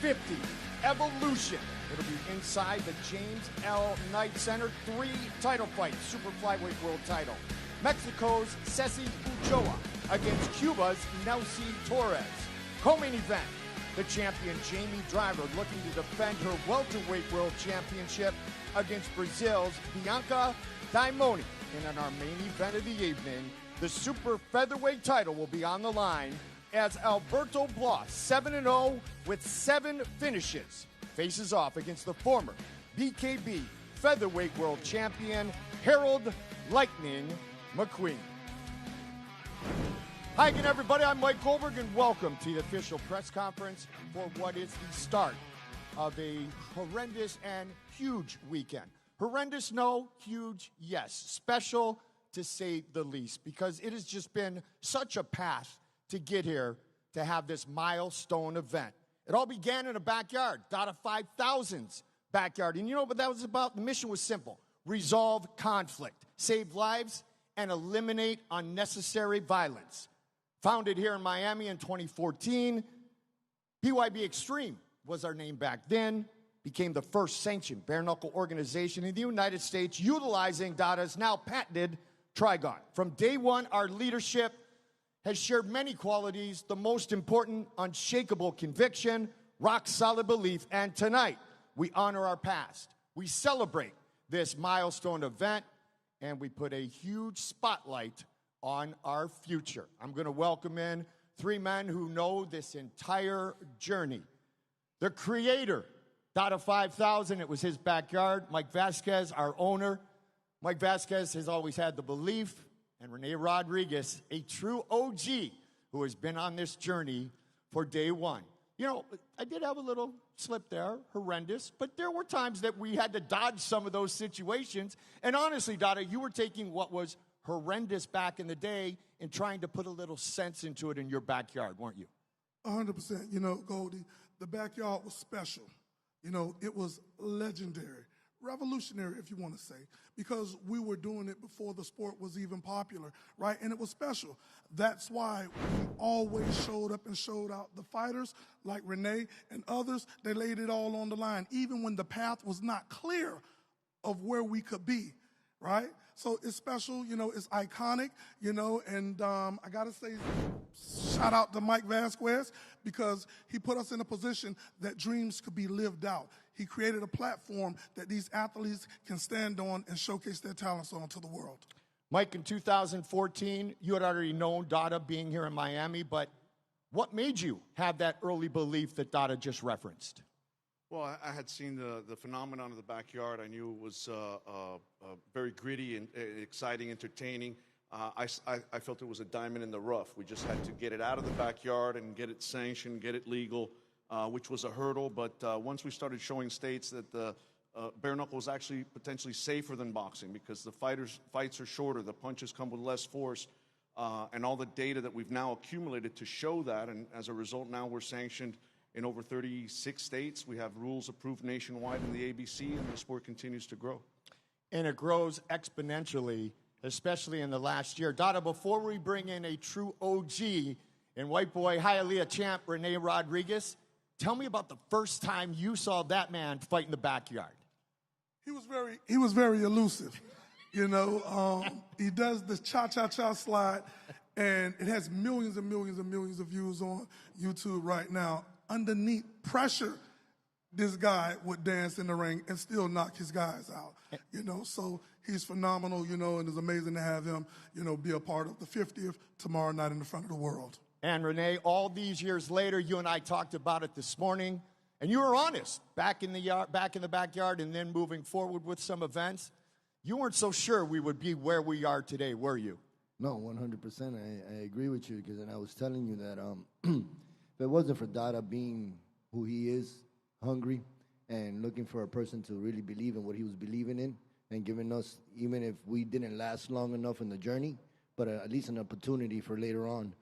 50, Evolution. It'll be inside the James L. Knight Center. 3 title fights, super flyweight world title. Mexico's Ceci Ulloa against Cuba's Nelcy Torres. Co-main event, the champion Jamie Driver looking to defend her welterweight world championship against Brazil's Bianca Diamoni. And in our main event of the evening, the super featherweight title will be on the line as Alberto Blas, 7-0 with 7 finishes, faces off against the former BKB featherweight world champion Harold Lightning McQueen. Hi again, everybody. I'm Mike Goldberg, and welcome to the official press conference for what is the start of a horrendous and huge weekend. Horrendous, no. Huge, yes. Special, to say the least, because it has just been such a path to get here to have this milestone event. It all began in a backyard, Dada 5000's backyard. And you know what that was about? The mission was simple. Resolve conflict, save lives, and eliminate unnecessary violence. Founded here in Miami in 2014, PYB Extreme was our name back then, became the first sanctioned bare knuckle organization in the United States utilizing Dada's now patented Trigon. From day one, our leadership has shared many qualities, the most important, unshakable conviction, rock-solid belief, and tonight, we honor our past. We celebrate this milestone event, and we put a huge spotlight on our future. I'm going to welcome in 3 men who know this entire journey. The creator, Dada 5000, it was his backyard. Mike Vasquez, our owner. Mike Vasquez has always had the belief, and Rene Rodriguez, a true OG who has been on this journey for day one. You know, I did have a little slip there, horrendous, but there were times that we had to dodge some of those situations. And honestly, Dada, you were taking what was horrendous back in the day and trying to put a little sense into it in your backyard, weren't you? 100%. You know, Goldie, the backyard was special. You know, it was legendary, revolutionary, if you want to say, because we were doing it before the sport was even popular, right? And it was special. That's why we always showed up and showed out the fighters like Renee and others. They laid it all on the line, even when the path was not clear of where we could be, right? So it's special, you know, it's iconic, you know, and I got to say, shout out to Mike Vasquez, because he put us in a position that dreams could be lived out. He created a platform that these athletes can stand on and showcase their talents on to the world. Mike, in 2014, you had already known Dada being here in Miami, but what made you have that early belief that Dada just referenced? Well, I had seen the phenomenon of the backyard. I knew it was very gritty and exciting, entertaining. I felt it was a diamond in the rough. We just had to get it out of the backyard and get it sanctioned, get it legal, which was a hurdle. But once we started showing states that the bare knuckle was actually potentially safer than boxing, because the fights are shorter, the punches come with less force, and all the data that we've now accumulated to show that, and as a result now we're sanctioned in over 36 states. We have rules approved nationwide in the ABC, and the sport continues to grow. And it grows exponentially, especially in the last year. Dada, before we bring in a true OG and white boy Hialeah champ Rene Rodriguez, tell me about the first time you saw that man fight in the backyard. He was very elusive. You know, he does the cha-cha-cha slide, and it has millions and millions and millions of views on YouTube right now. Underneath pressure, this guy would dance in the ring and still knock his guys out. You know, so he's phenomenal, you know, and it's amazing to have him, you know, be a part of the 50th tomorrow night in the front of the world. And Rene, all these years later, you and I talked about it this morning, and you were honest back in the backyard, and then moving forward with some events. You weren't so sure we would be where we are today, were you? No, 100%. I agree with you, because I was telling you that if it wasn't for Dada being who he is, hungry, and looking for a person to really believe in what he was believing in, and giving us, even if we didn't last long enough in the journey, but at least an opportunity for later on,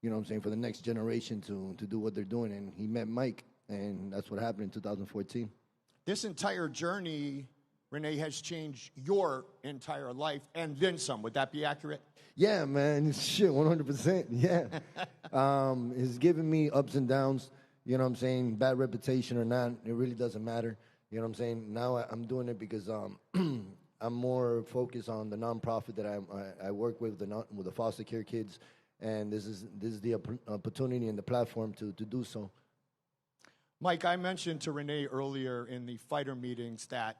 you know what I'm saying, for the next generation to do what they're doing. And he met Mike, and that's what happened in 2014. This entire journey, Rene, has changed your entire life and then some. Would that be accurate? Yeah, man. Shit, 100%. Yeah. It's given me ups and downs. you know what I'm saying, bad reputation or not, it really doesn't matter. You know what I'm saying? Now I'm doing it because I'm more focused on the nonprofit that I work with the foster care kids, and this is the opportunity and the platform to do so. Mike, I mentioned to Renee earlier in the fighter meetings that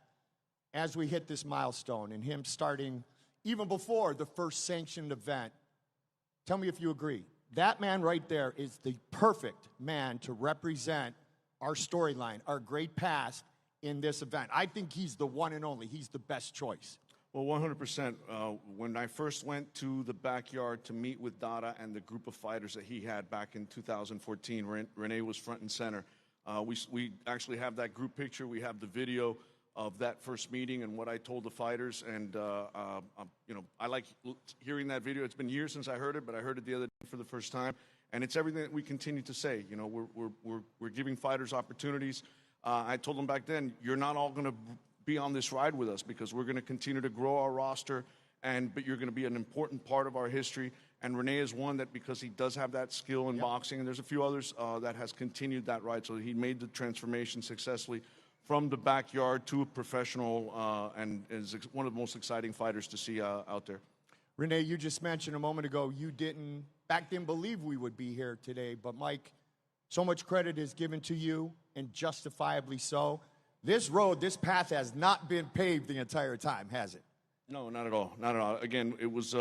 as we hit this milestone and him starting even before the first sanctioned event, tell me if you agree. That man right there is the perfect man to represent our storyline, our great past in this event. I think he's the one and only. He's the best choice. Well, 100%. When I first went to the backyard to meet with Dada and the group of fighters that he had back in 2014, Renee was front and center. We actually have that group picture. We have the video of that first meeting and what I told the fighters. And, you know, I like hearing that video. It's been years since I heard it, but I heard it the other day for the first time. And it's everything that we continue to say. You know, we're giving fighters opportunities. I told them back then, you're not all going to be on this ride with us because we're going to continue to grow our roster, but you're going to be an important part of our history. And Renee is one that, because he does have that skill in boxing, and there's a few others that has continued that ride. So he made the transformation successfully from the backyard to a professional, and is one of the most exciting fighters to see out there. Renee, you just mentioned a moment ago you didn't back then believe we would be here today, but Mike, so much credit is given to you, and justifiably so. This road, this path has not been paved the entire time, has it? No, not at all. Not at all. Again, it was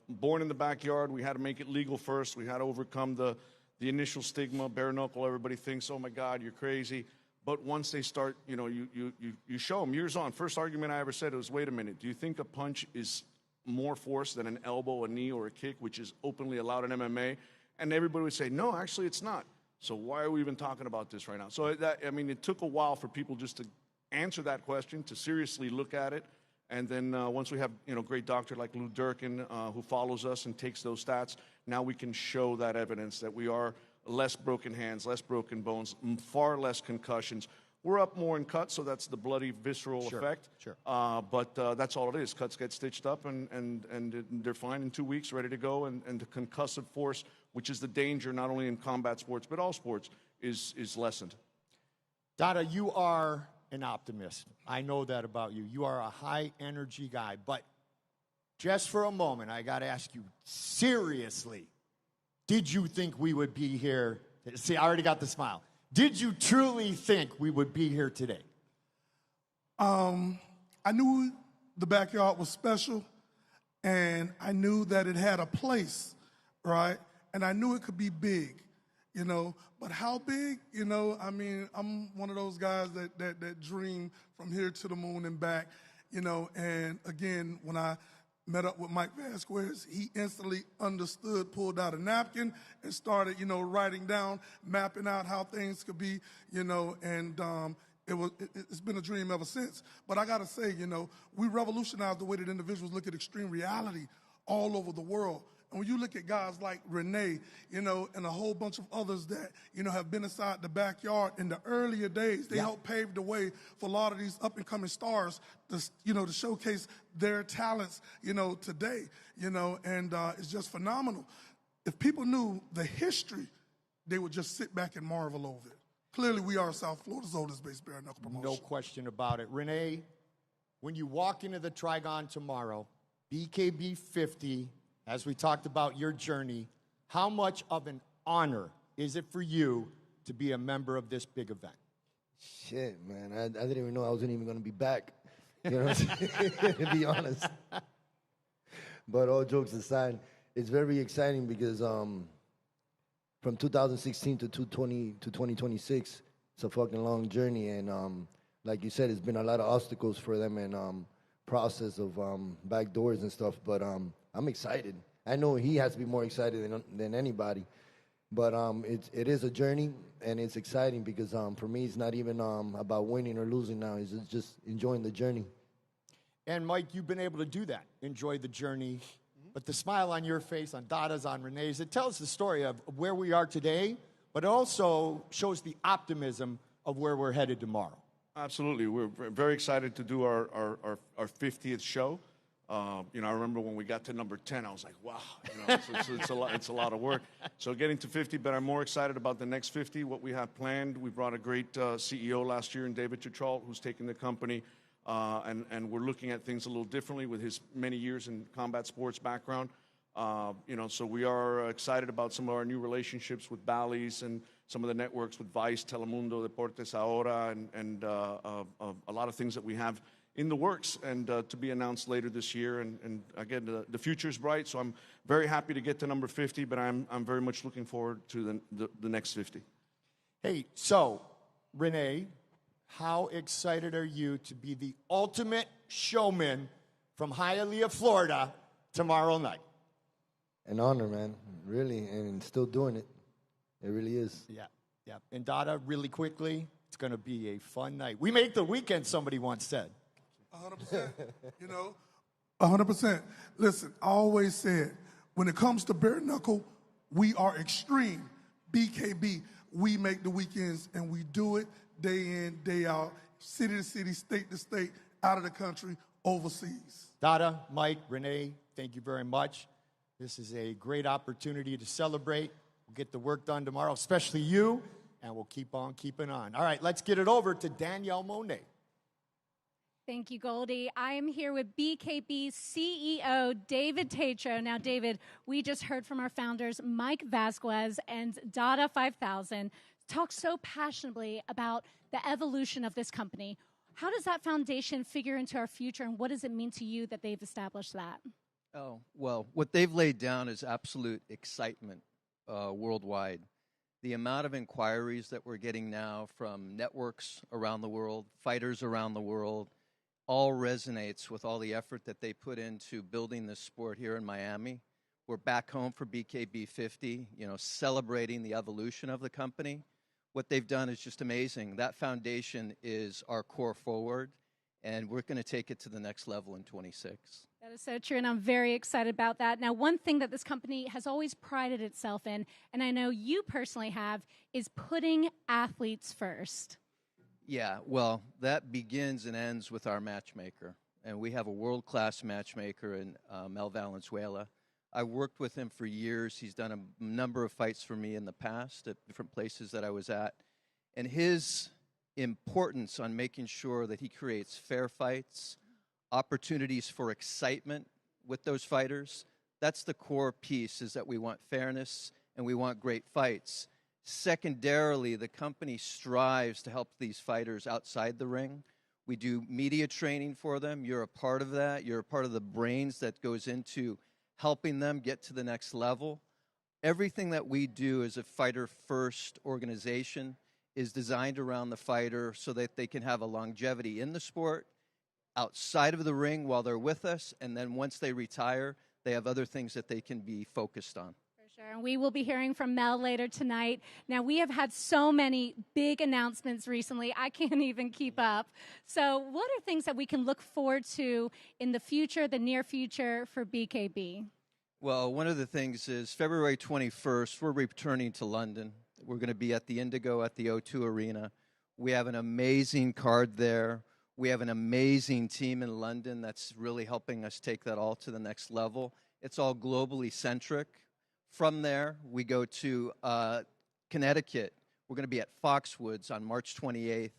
born in the backyard. We had to make it legal first. We had to overcome the initial stigma. Bare knuckle, everybody thinks, oh my God, you're crazy. But once they start, you know, you show them years on. First argument I ever said was, wait a minute, do you think a punch is more force than an elbow, a knee, or a kick, which is openly allowed in MMA? And everybody would say, no, actually it's not. So why are we even talking about this right now? So, I mean, it took a while for people just to answer that question, to seriously look at it. And then once we have, you know, great doctor like Lou Durkin who follows us and takes those stats, now we can show that evidence that we are less broken hands, less broken bones, far less concussions. We're up more in cuts, so that's the bloody visceral effect. Sure. But that's all it is. Cuts get stitched up, and they're fine in 2 weeks, ready to go. And the concussive force, which is the danger not only in combat sports but all sports, is lessened. Dada, you are an optimist. I know that about you. You are a high-energy guy. But just for a moment, I got to ask you, seriously, did you think we would be here? See, I already got the smile. Did you truly think we would be here today? I knew the backyard was special, and I knew that it had a place, right? And I knew it could be big, you know. But how big, you know, I mean, I'm one of those guys that dream from here to the moon and back, you know. And again, when I met up with Mike Vasquez, he instantly understood, pulled out a napkin and started, you know, writing down, mapping out how things could be, you know, and it's been a dream ever since. But I got to say, you know, we revolutionized the way that individuals look at extreme reality all over the world. And when you look at guys like Renee, you know, and a whole bunch of others that, you know, have been inside the backyard in the earlier days, they helped pave the way for a lot of these up-and-coming stars to, you know, to showcase their talents, you know, today, you know, and it's just phenomenal. If people knew the history, they would just sit back and marvel over it. Clearly, we are South Florida's oldest-based bare knuckle promotion. No question about it. Renee, when you walk into the Trigon tomorrow, BKB 50, as we talked about your journey, how much of an honor is it for you to be a member of this big event? Shit, man, I didn't even know I wasn't even going to be back, you know what I'm saying, to be honest. But all jokes aside, it's very exciting because from 2016 to 2026, it's a fucking long journey. And like you said, it's been a lot of obstacles for them and process of back doors and stuff. But I'm excited. I know he has to be more excited than anybody. But it is a journey, and it's exciting because for me, it's not even about winning or losing now. It's just enjoying the journey. And, Mike, you've been able to do that, enjoy the journey. But the smile on your face, on Dada's, on Renee's, it tells the story of where we are today, but it also shows the optimism of where we're headed tomorrow. Absolutely. We're very excited to do our 50th show. You know, I remember when we got to number 10, I was like, wow, you know, it's a lot of work. So getting to 50, but I'm more excited about the next 50, what we have planned. We brought a great CEO last year in David Tuchalt, who's taking the company, and we're looking at things a little differently with his many years in combat sports background. You know, so we are excited about some of our new relationships with Bally's and some of the networks with Vice, Telemundo Deportes Ahora, and a lot of things that we have in the works and to be announced later this year. And again, the future's bright, so I'm very happy to get to number 50, but I'm very much looking forward to the next 50. Hey, so, Renee, how excited are you to be the ultimate showman from Hialeah, Florida, tomorrow night? An honor, man, really, and still doing it. It really is. Yeah. And Dada, really quickly, it's going to be a fun night. We make the weekend, somebody once said. 100%. You know, 100%. Listen, I always said, when it comes to bare knuckle, we are extreme. BKB, we make the weekends, and we do it day in, day out, city to city, state to state, out of the country, overseas. Dada, Mike, Renee, thank you very much. This is a great opportunity to celebrate. We'll get the work done tomorrow, especially you, and we'll keep on keeping on. All right, let's get it over to Danielle Monet. Thank you, Goldie. I am here with BKB CEO David Tatro. Now, David, we just heard from our founders, Mike Vasquez and Dada 5000, talk so passionately about the evolution of this company. How does that foundation figure into our future, and what does it mean to you that they've established that? Oh, well, what they've laid down is absolute excitement worldwide. The amount of inquiries that we're getting now from networks around the world, fighters around the world, all resonates with all the effort that they put into building this sport here in Miami. We're back home for BKB 50, you know, celebrating the evolution of the company. What they've done is just amazing. That foundation is our core forward, and we're going to take it to the next level in 26. That is so true, and I'm very excited about that. Now, one thing that this company has always prided itself in, and I know you personally have, is putting athletes first. Yeah, well, that begins and ends with our matchmaker. And we have a world-class matchmaker in Mel Valenzuela. I worked with him for years. He's done a number of fights for me in the past at different places that I was at. And his importance on making sure that he creates fair fights, opportunities for excitement with those fighters, that's the core piece, is that we want fairness and we want great fights. Secondarily, the company strives to help these fighters outside the ring. We do media training for them. You're a part of that. You're a part of the brains that goes into helping them get to the next level. Everything that we do as a fighter-first organization is designed around the fighter so that they can have a longevity in the sport, outside of the ring while they're with us, and then once they retire, they have other things that they can be focused on. Sure, and we will be hearing from Mel later tonight. Now, we have had so many big announcements recently, I can't even keep up. So what are things that we can look forward to in the future, the near future, for BKB? Well, one of the things is February 21st, we're returning to London. We're going to be at the Indigo at the O2 Arena. We have an amazing card there. We have an amazing team in London that's really helping us take that all to the next level. It's all globally centric. From there, we go to Connecticut. We're going to be at Foxwoods on March 28th.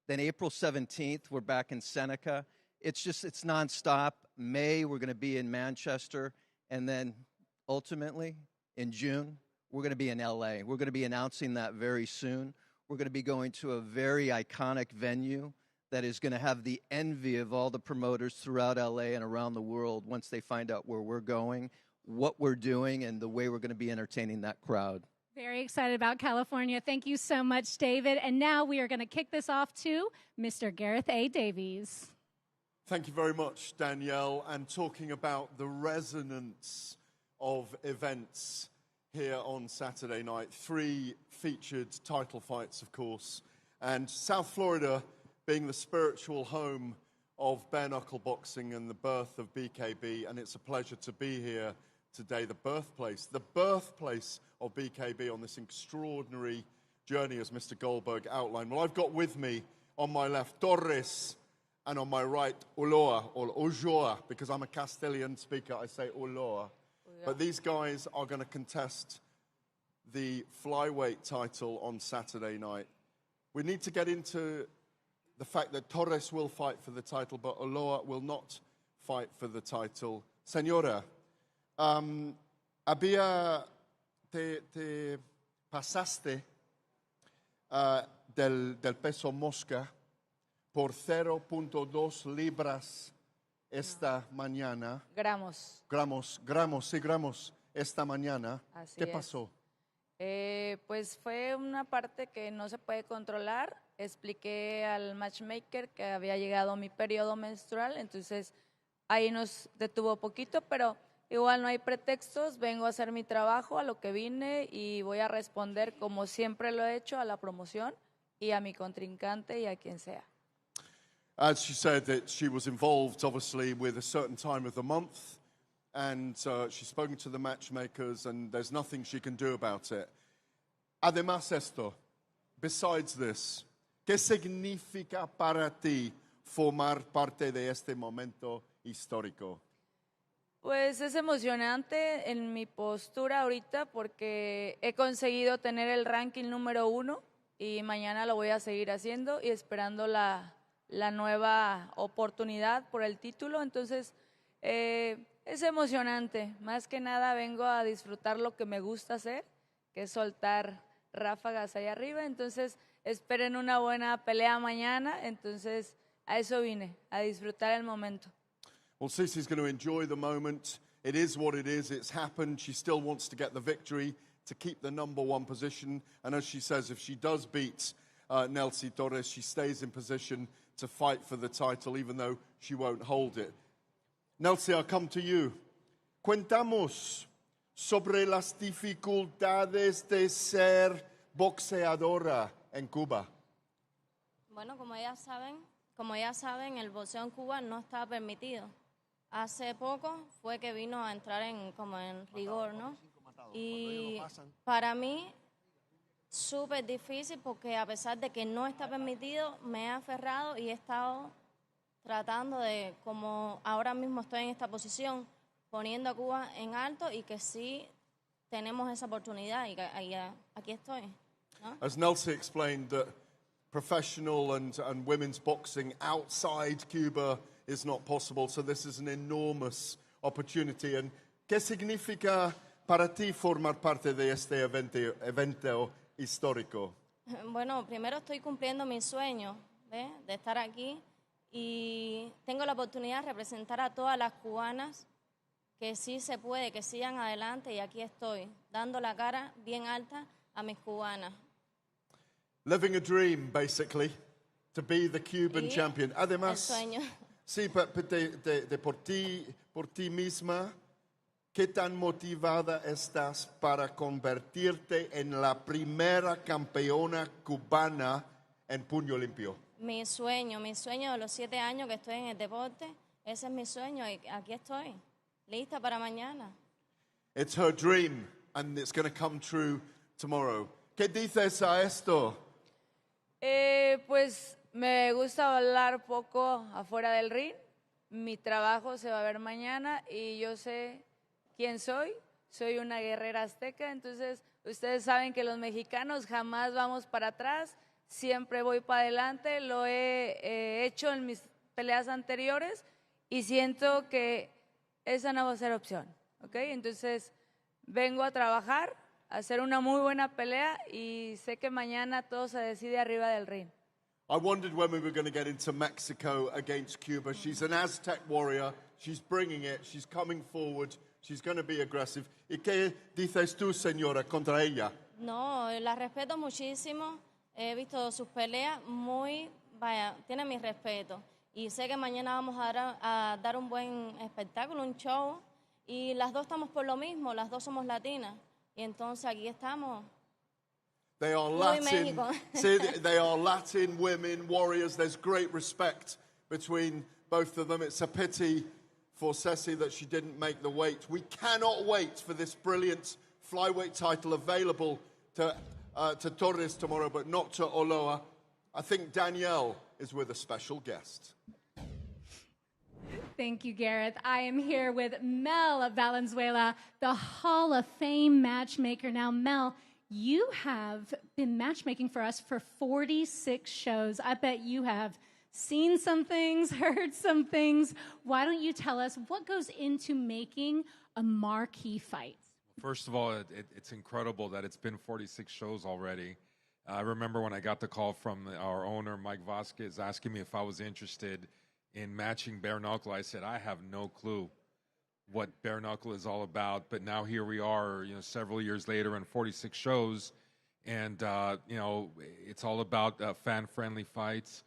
Then April 17th, we're back in Seneca. It's nonstop. May, we're going to be in Manchester. And then ultimately, in June, we're going to be in LA. We're going to be announcing that very soon. We're going to be going to a very iconic venue that is going to have the envy of all the promoters throughout LA and around the world once they find out where we're going, what we're doing, and the way we're going to be entertaining that crowd. Very excited about California. Thank you so much, David. And now we are going to kick this off to Mr. Gareth A. Davies. Thank you very much, Danielle. And talking about the resonance of events here on Saturday night, 3 featured title fights, of course, and South Florida being the spiritual home of Bare Knuckle Boxing and the birth of BKB, and it's a pleasure to be here today, the birthplace of BKB on this extraordinary journey, as Mr. Goldberg outlined. Well, I've got with me on my left Torres And on my right, Ulloa, or Ulloa, because I'm a Castilian speaker, I say Ulloa. But these guys are going to contest the flyweight title on Saturday night. We need to get into the fact that Torres will fight for the title, but Ulloa will not fight for the title. Señora, te pasaste del peso mosca por 0.2 libras esta mañana. Gramos. Gramos esta mañana. Así ¿Qué es. pasó? Pues fue una parte que no se puede controlar. Expliqué al matchmaker que había llegado mi periodo menstrual, entonces ahí nos detuvo poquito, pero igual no hay pretextos, vengo a hacer mi trabajo, a lo que vine y voy a responder como siempre lo he hecho a la promoción y a mi contrincante y a quien sea. As she said that she was involved, obviously, with a certain time of the month, and she's spoken to the matchmakers, and there's nothing she can do about it. Además esto, besides this, ¿qué significa para ti formar parte de este momento histórico? Pues es emocionante en mi postura ahorita porque he conseguido tener el ranking número 1 y mañana lo voy a seguir haciendo y esperando la nueva oportunidad por el título. Entonces es emocionante. Más que nada vengo a disfrutar lo que me gusta hacer, que es soltar ráfagas allá arriba. Entonces esperen una buena pelea mañana. Entonces a eso vine, a disfrutar el momento. Well, Cece's going to enjoy the moment. It is what it is. It's happened. She still wants to get the victory to keep the number 1 position. And as she says, if she does beat Nelcy Torres, she stays in position to fight for the title, even though she won't hold it. Nelcy, I'll come to you. Cuéntanos sobre las dificultades de ser boxeadora en Cuba. Bueno, como ya saben, el boxeo en Cuba no está permitido. Hace poco fue que vino a entrar en rigor, ¿no? Y para mí, súper difícil porque a pesar de que no está permitido, me he aferrado y he estado tratando de, como ahora mismo estoy en esta posición, poniendo a Cuba en alto y que sí tenemos esa oportunidad y aquí estoy, ¿no? As Nelcy explained, that professional and women's boxing outside Cuba is not possible, so this is an enormous opportunity. And ¿qué significa para ti formar parte de este evento histórico? Bueno, primero estoy cumpliendo mi sueño, ¿ves? De estar aquí y tengo la oportunidad de representar a todas las cubanas que sí se puede, que sigan adelante y aquí estoy, dando la cara bien alta a mis cubanas. Living a dream, basically, to be the Cuban champion. Además, el sueño. Sí, pero por ti misma, ¿qué tan motivada estás para convertirte en la primera campeona cubana en puño limpio? Mi sueño de los 7 años que estoy en el deporte, ese es mi sueño y aquí estoy, lista para mañana. It's her dream and it's going to come true tomorrow. ¿Qué dices a esto? Pues me gusta hablar poco afuera del ring. Mi trabajo se va a ver mañana y yo sé quién soy. Soy una guerrera azteca, entonces ustedes saben que los mexicanos jamás vamos para atrás, siempre voy para adelante. Lo he hecho en mis peleas anteriores y siento que esa no va a ser opción, ¿ok? Entonces vengo a trabajar, a hacer una muy buena pelea y sé que mañana todo se decide arriba del ring. I wondered when we were going to get into Mexico against Cuba. She's an Aztec warrior. She's bringing it. She's coming forward. She's going to be aggressive. ¿Y qué dices tú, señora, contra ella? No, la respeto muchísimo. He visto sus peleas tiene mi respeto. Y sé que mañana vamos a dar un buen espectáculo, un show. Y las dos estamos por lo mismo, las dos somos latinas. Y entonces aquí estamos. They are Latin. They are Latin women, warriors. There's great respect between both of them. It's a pity for Ceci that she didn't make the weight. We cannot wait for this brilliant flyweight title available to Torres tomorrow, but not to Ulloa. I think Danielle is with a special guest. Thank you, Gareth. I am here with Mel Valenzuela, the Hall of Fame matchmaker. Now, Mel, you have been matchmaking for us for 46 shows. I bet you have seen some things, heard some things. Why don't you tell us what goes into making a marquee fight? First of all, it's incredible that it's been 46 shows already. I remember when I got the call from our owner, Mike Vasquez, asking me if I was interested in matching Bare Knuckle. I said, I have no clue what Bare Knuckle is all about. But now here we are, several years later in 46 shows. And, it's all about fan-friendly fights.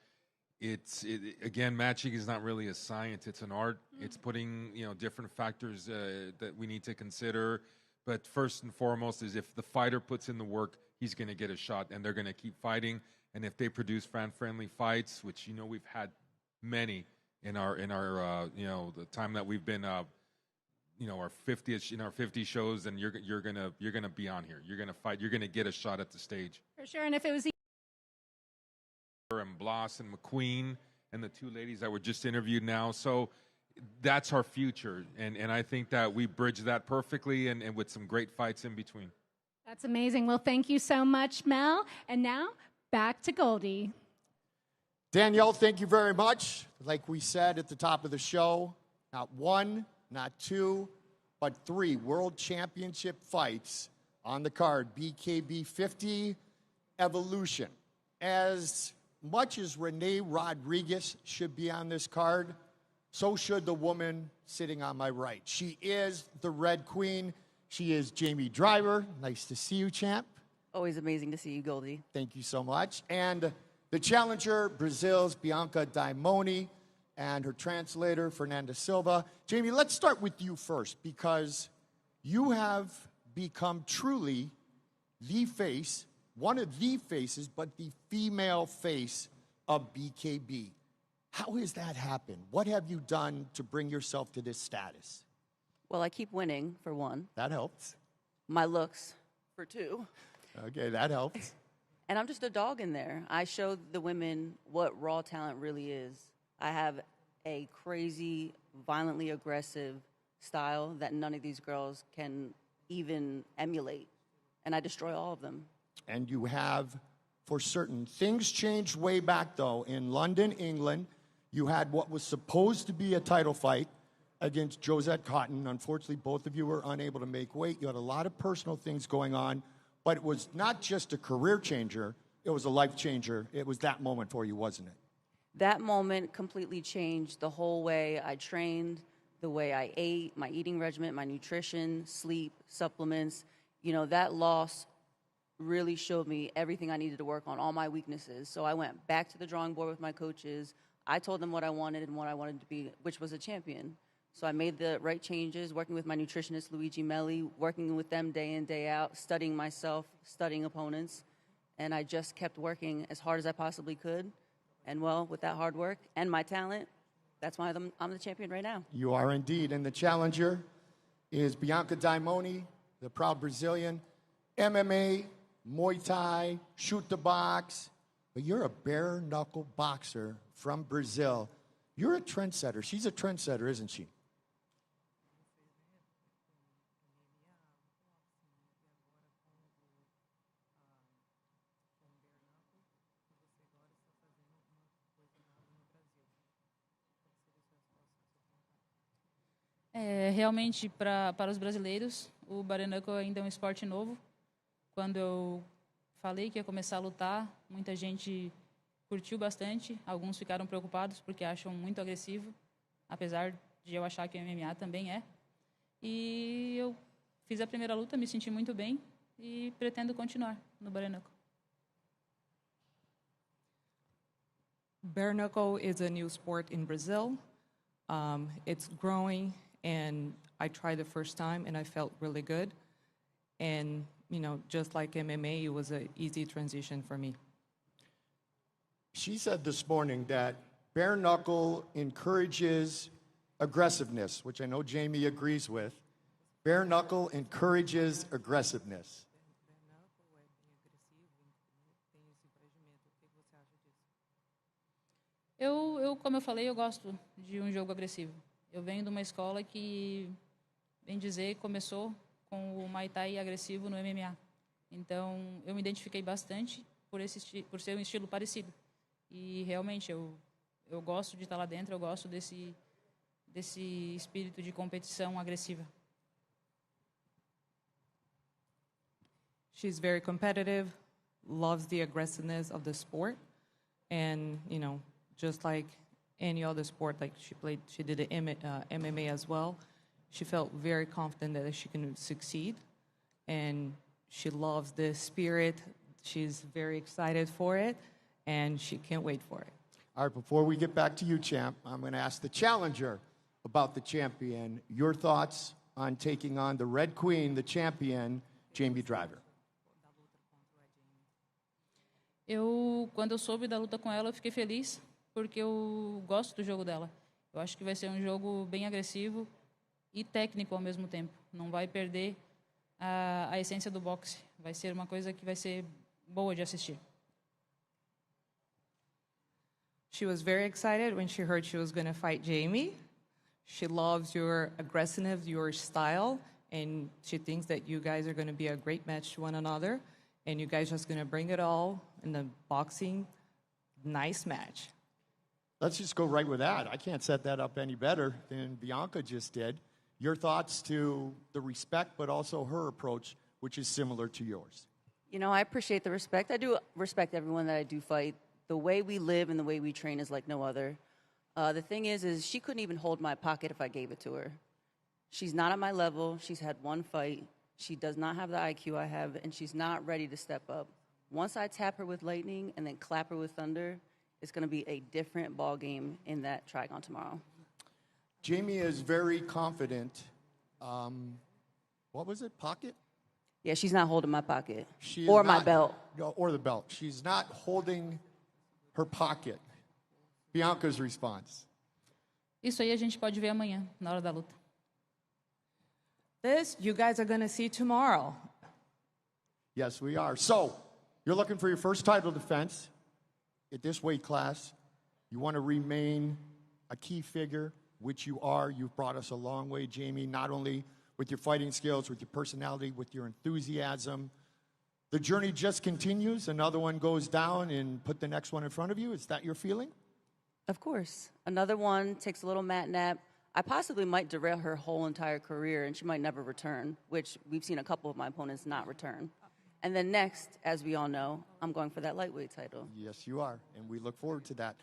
Again, matching is not really a science. It's an art. It's putting, different factors that we need to consider. But first and foremost is if the fighter puts in the work, he's going to get a shot, and they're going to keep fighting. And if they produce fan-friendly fights, which, we've had many in our the time that we've been our 50 shows, and you're gonna be on here. You're gonna fight. You're gonna get a shot at the stage. For sure. And if it was and Blas and McQueen and the two ladies that were just interviewed now, so that's our future, and I think that we bridge that perfectly, and with some great fights in between. That's amazing. Well, thank you so much, Mel. And now back to Goldie. Danielle, thank you very much. Like we said at the top of the show, not one, not two, but 3 world championship fights on the card. BKB 50, Evolution. As much as Renee Rodriguez should be on this card, so should the woman sitting on my right. She is the Red Queen. She is Jamie Driver. Nice to see you, champ. Always amazing to see you, Goldie. Thank you so much. And the challenger, Brazil's Bianca Diamoni, and her translator, Fernanda Silva. Jamie, let's start with you first, because you have become truly the face, one of the faces, but the female face of BKB. How has that happened? What have you done to bring yourself to this status? Well, I keep winning, for one. That helps. My looks, for 2. Okay, that helps. And I'm just a dog in there. I show the women what raw talent really is. I have a crazy, violently aggressive style that none of these girls can even emulate. And I destroy all of them. And you have, for certain. Things changed way back, though. In London, England, you had what was supposed to be a title fight against Josette Cotton. Unfortunately, both of you were unable to make weight. You had a lot of personal things going on. But it was not just a career changer, it was a life changer. It was that moment for you, wasn't it? That moment completely changed the whole way I trained, the way I ate, my eating regimen, my nutrition, sleep, supplements. That loss really showed me everything I needed to work on, all my weaknesses. So I went back to the drawing board with my coaches. I told them what I wanted and what I wanted to be, which was a champion. So I made the right changes, working with my nutritionist, Luigi Melli, working with them day in, day out, studying myself, studying opponents. And I just kept working as hard as I possibly could. And, well, with that hard work and my talent, that's why I'm the champion right now. You are indeed. And the challenger is Bianca Diamoni, the proud Brazilian. MMA, Muay Thai, shoot the box. But you're a bare knuckle boxer from Brazil. You're a trendsetter. She's a trendsetter, isn't she? Realmente, para os brasileiros, o Bare Knuckle ainda é um esporte novo. Quando eu falei que ia começar a lutar, muita gente curtiu bastante. Alguns ficaram preocupados porque acham muito agressivo, apesar de eu achar que o MMA também é. E eu fiz a primeira luta, me senti muito bem e pretendo continuar no Bare Knuckle. Bare Knuckle is a new sport in Brazil. It's growing, and I tried the first time, and I felt really good. And, just like MMA, it was an easy transition for me. She said this morning that bare knuckle encourages aggressiveness, which I know Jamie agrees with. Bare knuckle encourages aggressiveness. Como eu falei, eu gosto de um jogo agressivo. Eu venho de uma escola que, bem dizer, começou com o Muay Thai agressivo no MMA. Então, eu me identifiquei bastante por ser um estilo parecido. E, realmente, eu gosto de estar lá dentro, eu gosto desse espírito de competição agressiva. She's very competitive, loves the aggressiveness of the sport, and just like any other sport, like she did the MMA as well. She felt very confident that she can succeed, and she loves the spirit. She's very excited for it, and she can't wait for it. All right, before we get back to you, champ, I'm going to ask the challenger about the champion. Your thoughts on taking on the Red Queen, the champion, Jamie Driver. Quando eu soube da luta com ela, eu fiquei feliz, porque eu gosto do jogo dela. Eu acho que vai ser um jogo bem agressivo e técnico ao mesmo tempo. Não vai perder a essência do boxe. Vai ser uma coisa que vai ser boa de assistir. She was very excited when she heard she was going to fight Jamie. She loves your aggressiveness, your style, and she thinks that you guys are going to be a great match to one another, and you guys just going to bring it all in the boxing. Nice match. Let's just go right with that. I can't set that up any better than Bianca just did. Your thoughts to the respect, but also her approach, which is similar to yours. I appreciate the respect. I do respect everyone that I do fight. The way we live and the way we train is like no other. The thing is she couldn't even hold my pocket if I gave it to her. She's not at my level. She's had one fight. She does not have the IQ I have, and she's not ready to step up. Once I tap her with lightning and then clap her with thunder, it's going to be a different ball game in that trigon tomorrow. Jamie is very confident. What was it, pocket? Yeah, she's not holding my pocket Or my belt. No, or the belt. She's not holding her pocket. Bianca's response. Isso aí a gente pode ver amanhã, na hora da luta. This you guys are going to see tomorrow. Yes, we are. So, you're looking for your first title defense at this weight class. You want to remain a key figure, which you are. You've brought us a long way, Jamie, not only with your fighting skills, with your personality, with your enthusiasm. The journey just continues. Another one goes down and put the next one in front of you. Is that your feeling? Of course. Another one takes a little mat nap. I possibly might derail her whole entire career, and she might never return, which we've seen a couple of my opponents not return. And then next, as we all know, I'm going for that lightweight title. Yes, you are, and we look forward to that.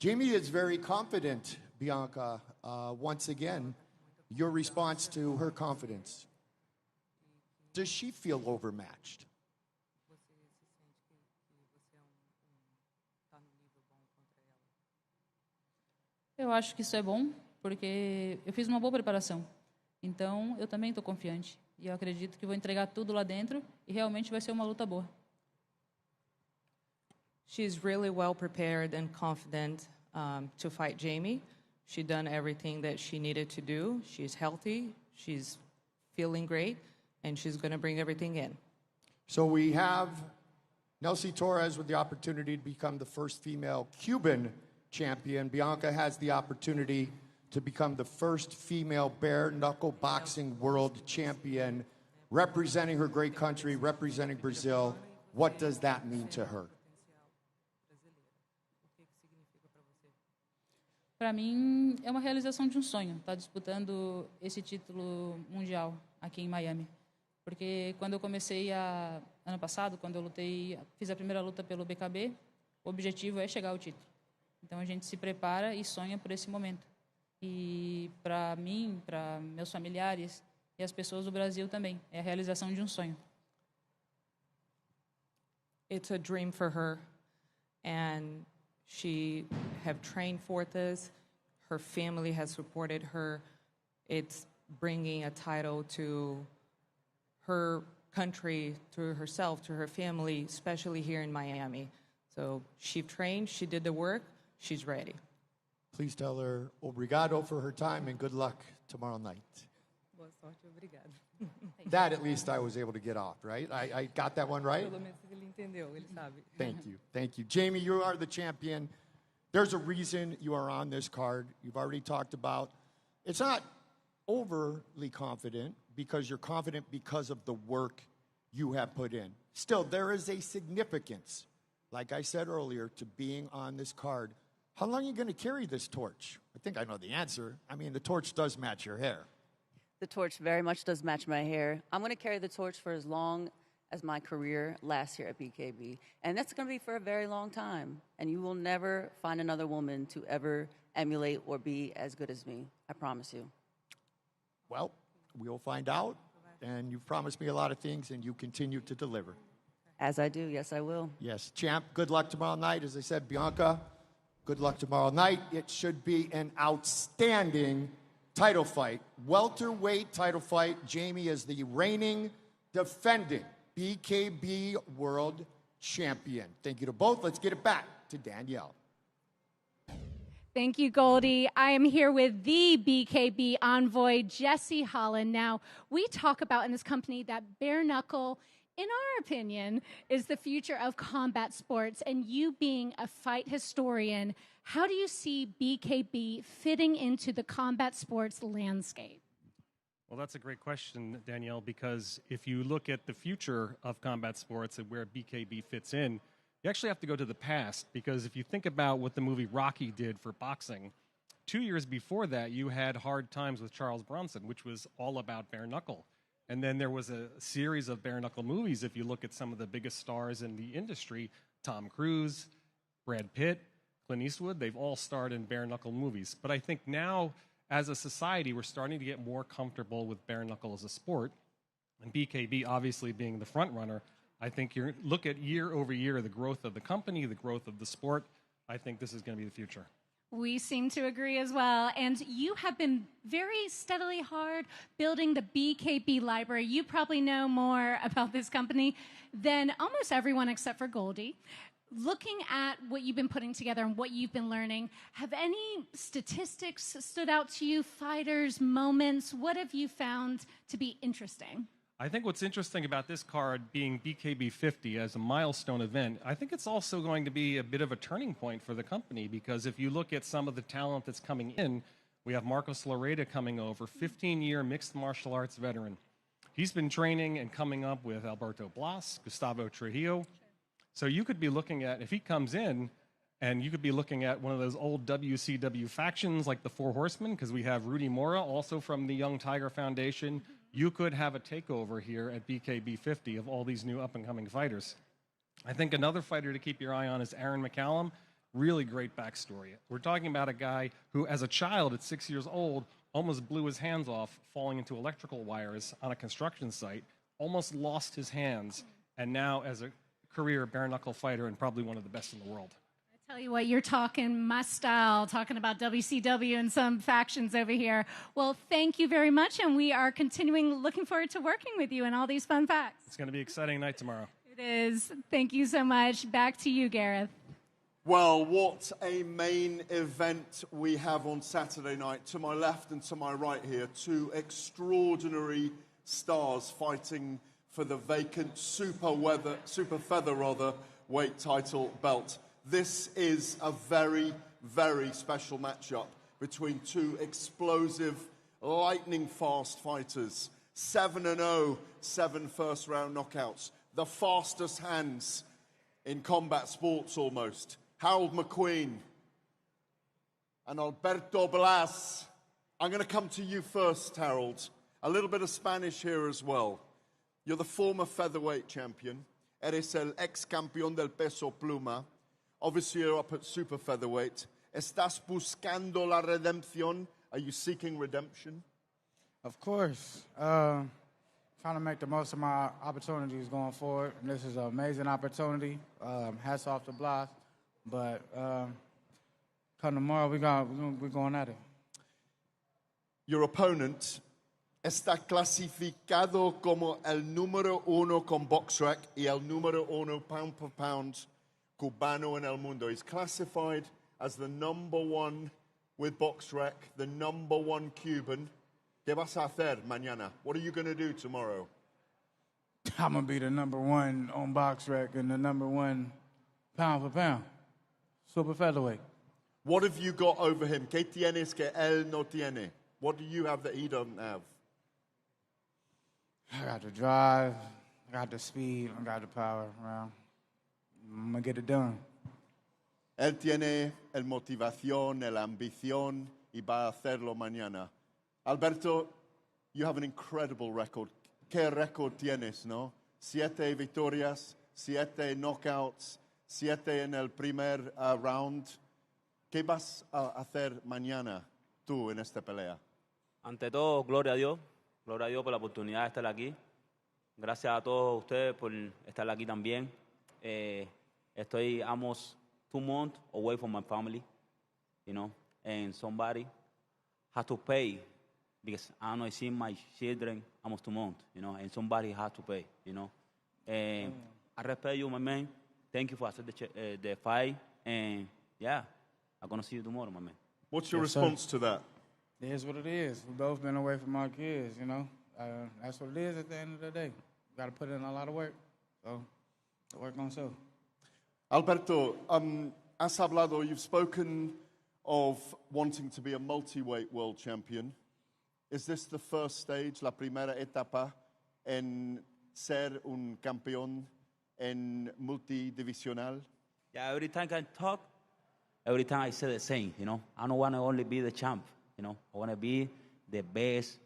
Jamie is very confident, Bianca. Once again, your response to her confidence. Does she feel overmatched? Eu acho que isso é bom, porque eu fiz uma boa preparação. Então, eu também estou confiante. E eu acredito que vou entregar tudo lá dentro e realmente vai ser uma luta boa. She's really well prepared and confident to fight Jamie. She's done everything that she needed to do. She's healthy. She's feeling great. And she's going to bring everything in. So we have Nelsie Torres with the opportunity to become the first female Cuban champion. Bianca has the opportunity to become the first female bare knuckle boxing world champion, representing her great country, representing Brazil. What does that mean to her? Para mim, é uma realização de um sonho, estar disputando esse título mundial aqui em Miami. Porque quando eu comecei ano passado, quando eu fiz a primeira luta pelo BKB, o objetivo é chegar ao título. Então a gente se prepara e sonha por esse momento. E para mim, para meus familiares e as pessoas do Brasil também, é a realização de um sonho. It's a dream for her, and she have trained for this. Her family has supported her. It's bringing a title to her country, to herself, to her family, especially here in Miami. So she trained, she did the work, she's ready. Please tell her obrigado for her time and good luck tomorrow night. Boa sorte, obrigado. That at least I was able to get off, right? I got that one right? Pelo menos ele entendeu, ele sabe. Thank you. Thank you. Jamie, you are the champion. There's a reason you are on this card. You've already talked about It's not overly confident because you're confident because of the work you have put in. Still, there is a significance, like I said earlier, to being on this card. How long are you going to carry this torch? I think I know the answer. I mean, the torch does match your hair. The torch very much does match my hair. I'm going to carry the torch for as long as my career lasts here at BKB. And that's going to be for a very long time. And you will never find another woman to ever emulate or be as good as me. I promise you. Well, we'll find out. And you've promised me a lot of things, and you continue to deliver. As I do. Yes, I will. Yes. Champ, good luck tomorrow night. As I said, Bianca, good luck tomorrow night. It should be an outstanding title fight. Welterweight title fight. Jamie is the reigning, defending BKB World Champion. Thank you to both. Let's get it back to Danielle. Thank you, Goldie. I am here with the BKB envoy, Jesse Holland. Now, we talk about in this company that bare knuckle, in our opinion, is the future of combat sports. And you being a fight historian, how do you see BKB fitting into the combat sports landscape? Well, that's a great question, Danielle, because if you look at the future of combat sports and where BKB fits in, you actually have to go to the past, because if you think about what the movie Rocky did for boxing, 2 years before that, you had Hard Times with Charles Bronson, which was all about bare knuckle. And then there was a series of bare knuckle movies. If you look at some of the biggest stars in the industry, Tom Cruise, Brad Pitt, Clint Eastwood, they've all starred in bare knuckle movies. But I think now, as a society, we're starting to get more comfortable with bare knuckle as a sport. And BKB obviously being the front runner, I think you look at year over year the growth of the company, the growth of the sport. I think this is going to be the future. We seem to agree as well. And you have been very steadily hard building the BKB library. You probably know more about this company than almost everyone except for Goldie. Looking at what you've been putting together and what you've been learning, have any statistics stood out to you, fighters, moments? What have you found to be interesting? I think what's interesting about this card being BKB 50 as a milestone event, I think it's also going to be a bit of a turning point for the company, because if you look at some of the talent that's coming in, we have Marcos Loreda coming over, 15-year mixed martial arts veteran. He's been training and coming up with Alberto Blas, Gustavo Trujillo. So you could be looking at, if he comes in, and you could be looking at one of those old WCW factions like the Four Horsemen, because we have Rudy Mora, also from the Young Tiger Foundation. You could have a takeover here at BKB 50 of all these new up-and-coming fighters. I think another fighter to keep your eye on is Aaron McCallum. Really great backstory. We're talking about a guy who, as a child at 6 years old, almost blew his hands off falling into electrical wires on a construction site, almost lost his hands, and now as a career bare-knuckle fighter and probably one of the best in the world. Tell you what, you're talking my style, talking about WCW and some factions over here. Well, thank you very much, and we are continuing looking forward to working with you and all these fun facts. It's going to be an exciting night tomorrow. It is. Thank you so much. Back to you, Gareth. Well, what a main event we have on Saturday night. To my left and to my right here, two extraordinary stars fighting for the vacant super feather weight title belt. This is a very, very special matchup between two explosive, lightning-fast fighters. 7-0, 7 first-round knockouts. The fastest hands in combat sports almost. Harold McQueen and Alberto Blas. I'm going to come to you first, Harold. A little bit of Spanish here as well. You're the former featherweight champion. Eres el ex-campeón del peso pluma. Obviously, you're up at super featherweight. ¿Estás buscando la redención? Are you seeking redemption? Of course. Trying to make the most of my opportunities going forward. And this is an amazing opportunity. Hats off to Blas. But come tomorrow, we're going at it. Your opponent está clasificado como el número uno con BoxRec y el número uno pound for pound cubano en el mundo. He's classified as the number one with BoxRec, the number one Cuban. ¿Qué vas a hacer mañana? What are you going to do tomorrow? I'm going to be the number one on BoxRec and the number one pound for pound. Super featherweight. What have you got over him? ¿Qué tienes que él no tiene? What do you have that he doesn't have? I got the drive, I got the speed, I got the power. Well, I'm going to get it done. Él tiene el motivación, el ambición y va a hacerlo mañana. Alberto, you have an incredible record. ¿Qué récord tienes, no? 7 victorias, 7 knockouts, 7 en el primer round. ¿Qué vas a hacer mañana tú en esta pelea? Ante todo, gloria a Dios por la oportunidad de estar aquí. Gracias a todos ustedes por estar aquí también. Estoy almost 2 months away from my family, you know, and somebody has to pay because I don't know, I see my children almost 2 months, you know, and somebody has to pay, you know. And I respect you, my man. Thank you for accepting the fight, and yeah, I'm gonna see you tomorrow, my man. What's your response to that? It is what it is. We've both been away from our kids, you know. That's what it is at the end of the day. Got to put in a lot of work. So, the work on show. Alberto, has hablado, you've spoken of wanting to be a multi-weight world champion. Is this the first stage, la primera etapa, en ser un campeón en multidivisional? Yeah, every time I talk, every time I say the same, you know. I don't want to only be the champ, you know. I want to be the best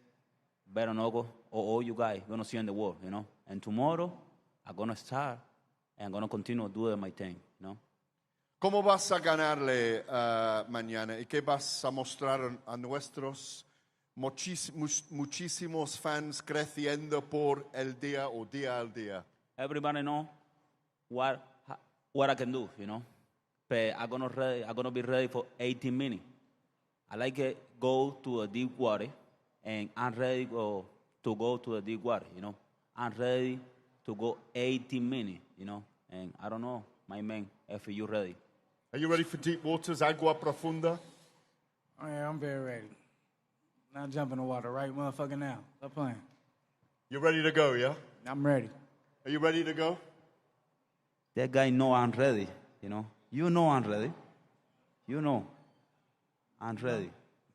Bare Knuckle or all you guys going to see in the world, you know. And tomorrow, I'm going to start and I'm going to continue doing my thing, you know. ¿Cómo vas a ganarle mañana? ¿Y qué vas a mostrar a nuestros muchísimos fans creciendo por el día o día al día? Everybody know what I can do, you know. But I'm gonna be ready for 18 minutes. I like to go to a deep water, and I'm ready to go to the deep water, you know. I'm ready to go 18 minutes, you know. And I don't know, my man, if you're ready. Are you ready for deep waters, agua profunda? Oh, yeah, I'm very ready. Now jump in the water right motherfucking now. Stop playing. You're ready to go, yeah? I'm ready. Are you ready to go? That guy know I'm ready, you know. You know I'm ready. You know I'm ready.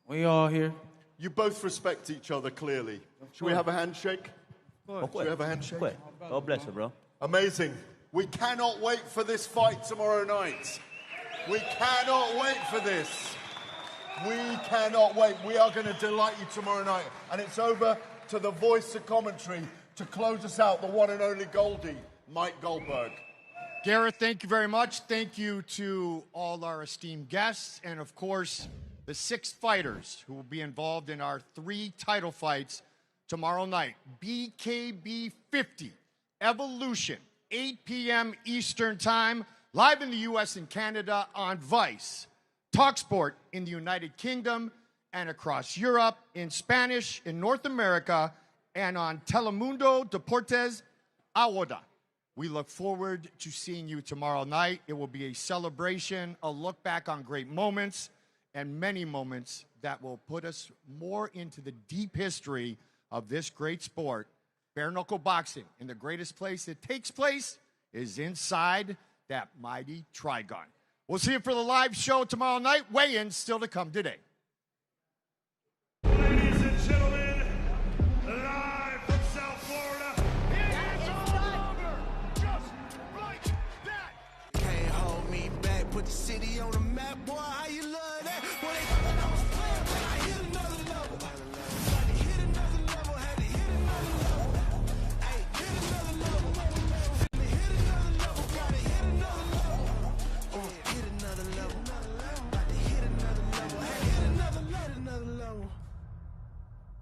We all here. You both respect each other clearly. Should we have a handshake? Should we have a handshake? God bless you, bro. Amazing. We cannot wait for this fight tomorrow night. We cannot wait for this. We cannot wait. We are going to delight you tomorrow night. And it's over to the voice of commentary to close us out, the one and only Goldie, Mike Goldberg. Gareth, thank you very much. Thank you to all our esteemed guests and, of course, the 6 fighters who will be involved in our 3 title fights tomorrow night. BKB 50, Evolution, 8 p.m. Eastern Time, live in the U.S. and Canada on Vice, TalkSport in the United Kingdom and across Europe, in Spanish in North America, and on Telemundo Deportes Ahora. We look forward to seeing you tomorrow night. It will be a celebration, a look back on great moments, and many moments that will put us more into the deep history of this great sport, bare knuckle boxing. And the greatest place it takes place is inside that mighty Trigon. We'll see you for the live show tomorrow night. Weigh-in still to come today. Ladies and gentlemen, live from South Florida, it's over just like that. Can't hold me back, put the city on the map, boy.